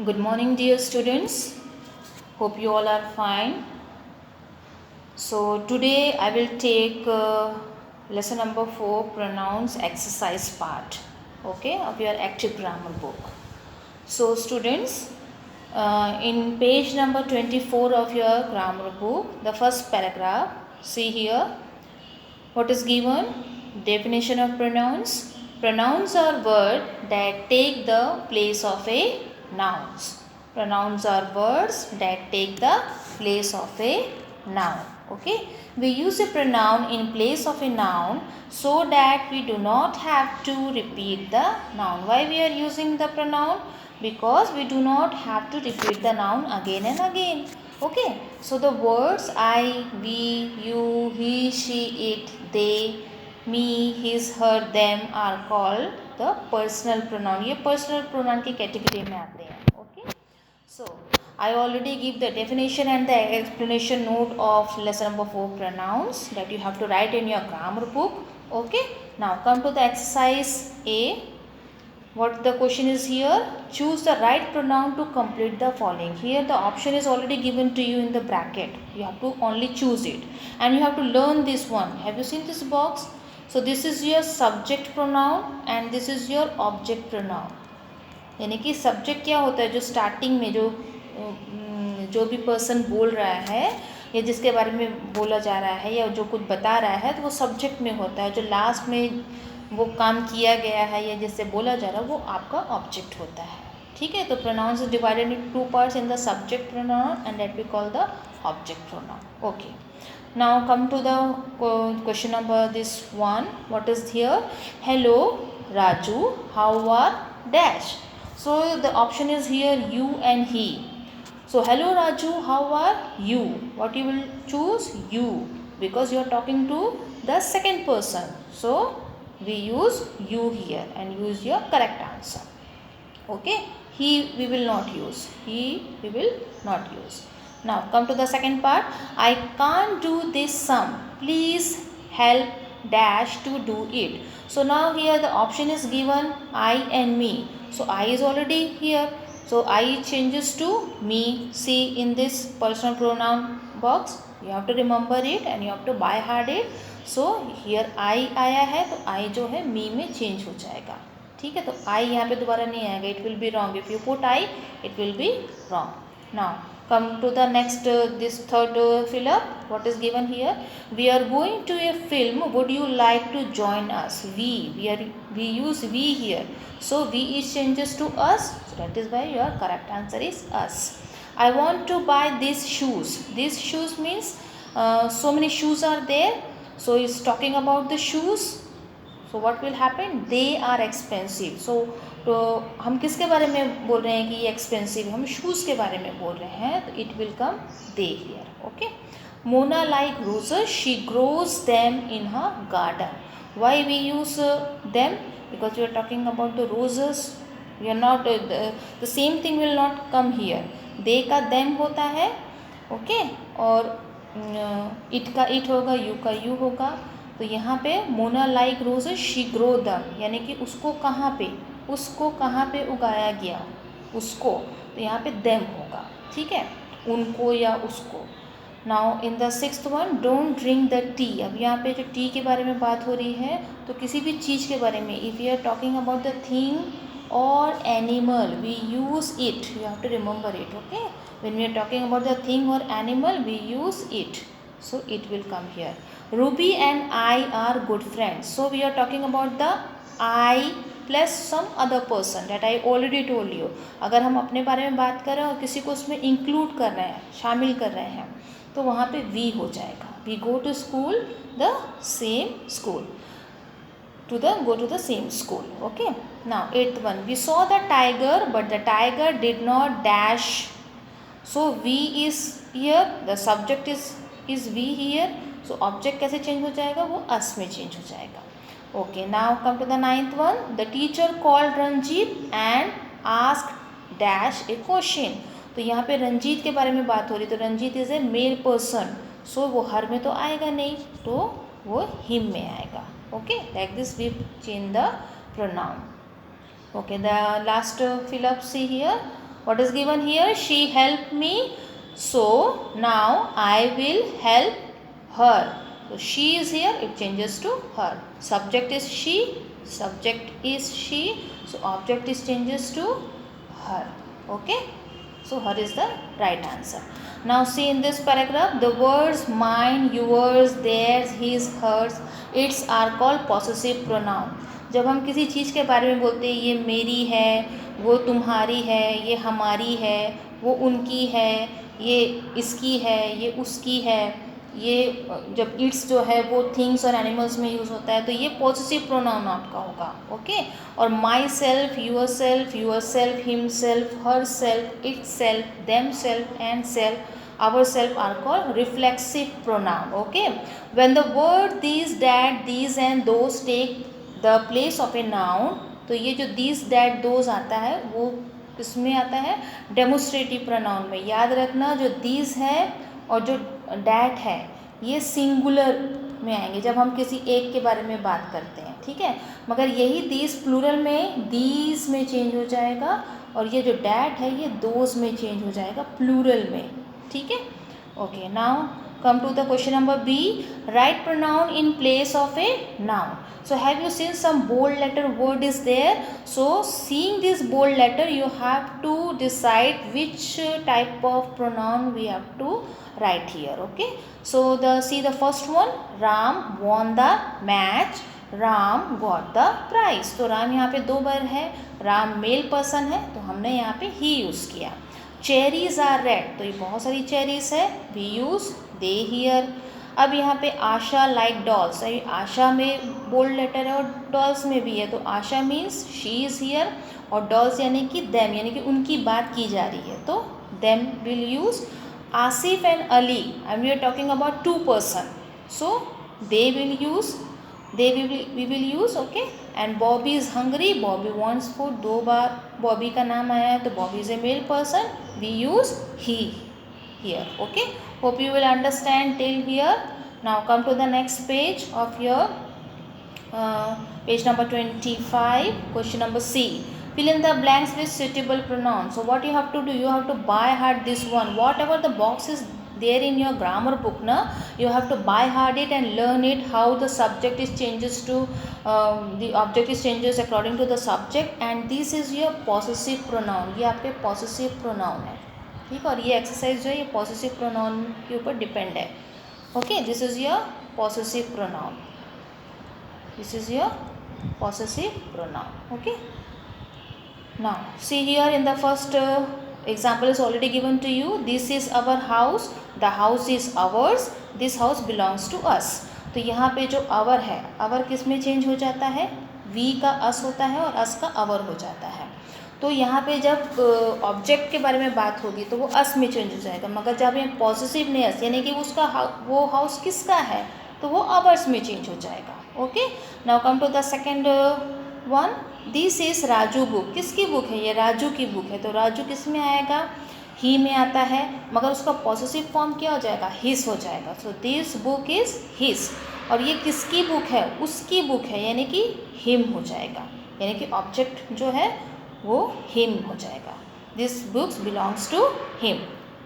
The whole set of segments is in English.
Good morning, dear students. Hope you all are fine. So, today I will take lesson number 4, pronouns exercise part, okay, of your active grammar book. So, students, in page number 24 of your grammar book, the first paragraph, see here, what is given? Definition of pronouns. Pronouns are words that take the place of a nouns. Pronouns are words that take the place of a noun. Okay. We use a pronoun in place of a noun so that we do not have to repeat the noun. Why we are using the pronoun? Because we do not have to repeat the noun again and again. Okay, so the words I, we, you, he, she, it, they, me, his, her, them are called the personal pronoun. ये personal pronoun की category में आते हैं. Okay, so I already give the definition and the explanation note of lesson number 4 pronouns that you have to write in your grammar book. Okay, now come to the exercise A. What the question is here? Choose the right pronoun to complete the following. Here the option is already given to you in the bracket. You have to only choose it and you have to learn this one. Have you seen this box? So this is your subject pronoun and this is your object pronoun. यानी कि subject क्या होता है, जो starting में जो भी person बोल रहा है या जिसके बारे में बोला जा रहा है या जो कुछ बता रहा है तो वो सब्जेक्ट में होता है. जो लास्ट में वो काम किया गया है या जिससे बोला जा रहा है वो आपका ऑब्जेक्ट होता है. ठीक है, तो pronouns is divided in 2 parts in the subject pronoun and that we call the object pronoun. Okay, now come to the question number this one. What is here? Hello Raju, how are dash. So the option is here you and he. So hello Raju, how are you? What you will choose? You, because you are talking to the second person. So we use you here and use your correct answer. Okay, he we will not use. He we will not use. Now come to the second part. I can't do this sum. Please help dash to do it. So now here the option is given I and me. So I is already here. So I changes to me. See in this personal pronoun box. You have to remember it and you have to by heart it. So here I आया है तो I जो है me में change हो जाएगा. ठीक है, तो I यहाँ पे दोबारा नहीं आएगा. It will be wrong. If you put I, it will be wrong. Now come to the next this third fill up. What is given here? We are going to a film. Would you like to join us? We use we here. So we is changes to us. So that is why your correct answer is us. I want to buy these shoes. These shoes means so many shoes are there. So it's talking about the shoes. So what will happen? They are expensive. So तो हम किसके बारे में बोल रहे हैं कि ये एक्सपेंसिव है? हम शूज़ के बारे में बोल रहे हैं. तो it will come they here. Okay, Mona like roses, she grows them in her garden. Why we use them? Because we are talking about the roses. We are not the same thing will not come here. They का them होता है. Okay, और it का it होगा, you का you होगा. तो यहाँ पे Mona like roses, she grow दम, यानी कि उसको कहाँ पे उगाया गया, उसको. तो यहाँ पे देम होगा. ठीक है, उनको या उसको. Now in the sixth one, don't drink the T. अब यहाँ पे जो टी के बारे में बात हो रही है तो किसी भी चीज़ के बारे में, if you are talking about the thing और animal, we use it. You have to remember it. Okay, when we are talking about the thing और animal, we use it. So it will come here. Ruby and I are good friends. So we are talking about the I plus some other person that I already told you. अगर हम अपने बारे में बात कर रहे हैं और किसी को उसमें इंक्लूड कर रहे हैं, शामिल कर रहे हैं, तो वहाँ पे we हो जाएगा. We go to school, the same school. Go to the same school. Okay. Now 8th one. We saw the tiger, but the tiger did not dash. So we is here. The subject is we here. So object कैसे change हो जाएगा? वो us में change हो जाएगा. Okay, now come to the 9th one. The teacher called Ranjit and asked dash a question. तो यहाँ पे रंजीत के बारे में बात हो रही. तो Ranjit is a male person. So वो हर में तो आएगा नहीं, तो वो हिम में आएगा. Okay, like this we change the pronoun. Okay, the last fill up, see here. What is given here? She helped me, so now I will help her. So she is here, it changes to her. Subject is she, so object is changes to her. Okay, so her is the right answer. Now see in this paragraph, the words mine, yours, theirs, his, hers, its are called possessive pronoun. जब हम किसी चीज़ के बारे में बोलते हैं, ये मेरी है, वो तुम्हारी है, ये हमारी है, वो उनकी है, ये इसकी है, ये उसकी है, ये जब इट्स जो है वो थिंग्स और एनिमल्स में यूज़ होता है, तो ये पॉसेसिव प्रोनाउन आपका होगा. ओके, और myself, yourself, himself, herself, itself, themself and self, our self are called reflexive pronoun. Okay, when the word these, that, these and those take the place of a noun, तो ये जो these, that, those आता है वो किसमें आता है? Demonstrative pronoun में. याद रखना, जो these है और जो that है ये सिंगुलर में आएंगे जब हम किसी एक के बारे में बात करते हैं. ठीक है, मगर यही these प्लूरल में these में चेंज हो जाएगा, और ये जो that है ये those में चेंज हो जाएगा प्लूरल में. ठीक है. Okay, now come to the question number B. Right pronoun in place of a noun. So have you seen some bold letter word is there? So seeing this bold letter you have to decide which type of pronoun we have to write here. Okay, so see the first one, Ram won the match, Ram got the prize. तो राम यहाँ पे 2 बार है, Ram male person है तो हमने यहाँ पे ही use किया. चेरीज आर रेड, तो ये बहुत सारी चेरीज है, वी यूज़ दे हियर. अब यहाँ पे आशा लाइक डॉल्स, आशा में बोल्ड लेटर है और डॉल्स में भी है, तो आशा मीन्स शी इज़ हियर, और डॉल्स यानी कि देम, यानी कि उनकी बात की जा रही है, तो them will use. Asif and Ali, and we are talking about 2 person, so they will use, we will use. Okay, and Bobby is hungry, Bobby wants food. 2 बार बॉबी का नाम आया है तो Bobby is a male person, we use he here. Okay, hope you will understand till here. Now come to the next page of your page number 25. Question number C. Fill in the blanks with suitable pronouns. So what you have to do, you have to by heart this one. Whatever the box is there in your grammar book, na, you have to by heart it and learn it, how the subject is changes to the object is changes according to the subject, and this is your possessive pronoun. ये आपके possessive pronoun है. ठीक, और ये exercise जो है ये possessive pronoun के ऊपर डिपेंड है. Okay, this is your possessive pronoun. This is your possessive pronoun. Okay, now see here in the first example is already given to you. This is our house, the house is ours, this house belongs to us. तो यहाँ पे जो our है, our किस में change हो जाता है? we का us होता है और us का our हो जाता है. तो यहाँ पे जब ऑब्जेक्ट के बारे में बात होगी तो वो us में चेंज हो जाएगा, मगर जब ये पॉसेसिवनेस यानी कि उसका वो हाउस किसका है तो वो ours में चेंज हो जाएगा. Okay, now come to the second one. This is Raju book, किसकी बुक है? ये राजू की बुक है, तो राजू किस में आएगा? ही में आता है, मगर उसका पॉसेसिव फॉर्म क्या हो जाएगा? हिस हो जाएगा. सो दिस बुक इज़ हिस, और ये किसकी बुक है? उसकी बुक है, यानी कि हिम हो जाएगा, यानी कि ऑब्जेक्ट जो है वो हिम हो जाएगा. This books belongs to him.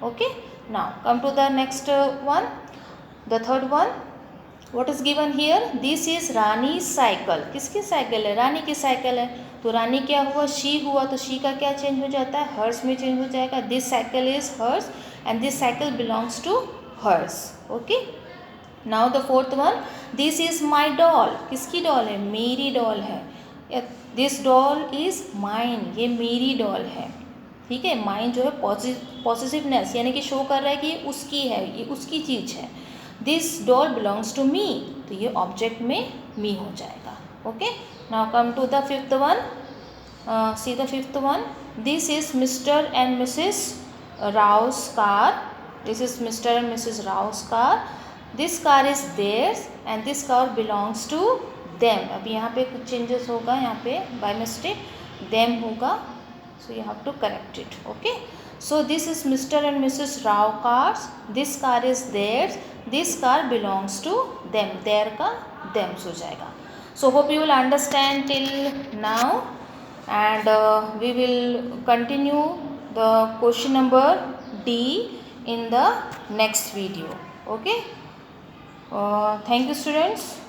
Okay, now come to the next one, the third one. What is given here? This is Rani cycle. किसकी साइकिल है? रानी की साइकिल है, तो रानी क्या हुआ? शी हुआ, तो शी का क्या चेंज हो जाता है? हर्स में चेंज हो जाएगा. This cycle is hers and this cycle belongs to hers. Okay, now the fourth one. This is my doll. किसकी डॉल है? मेरी डॉल है. दिस डॉल इज माइन, ये मेरी डॉल है. ठीक है, माइन जो है पॉसेसिवनेस यानी कि शो कर रहा है कि ये उसकी है, ये उसकी चीज़ है. This doll belongs to me, तो ये ऑब्जेक्ट में मी हो जाएगा. Okay, now come to the fifth one. See the fifth one. This is mister and missus Rao's car. This is mister and missus Rao's car. This car is theirs and this car belongs to them. अब यहाँ पे कुछ changes होगा, यहाँ पे bye mistake them होगा, so you have to correct it. Okay, so this is Mr. and Mrs. Rao cars. This car is theirs. This car belongs to them. Their का them's हो जाएगा. So hope you will understand till now, and we will continue the question number D in the next video. Okay. Thank you, students.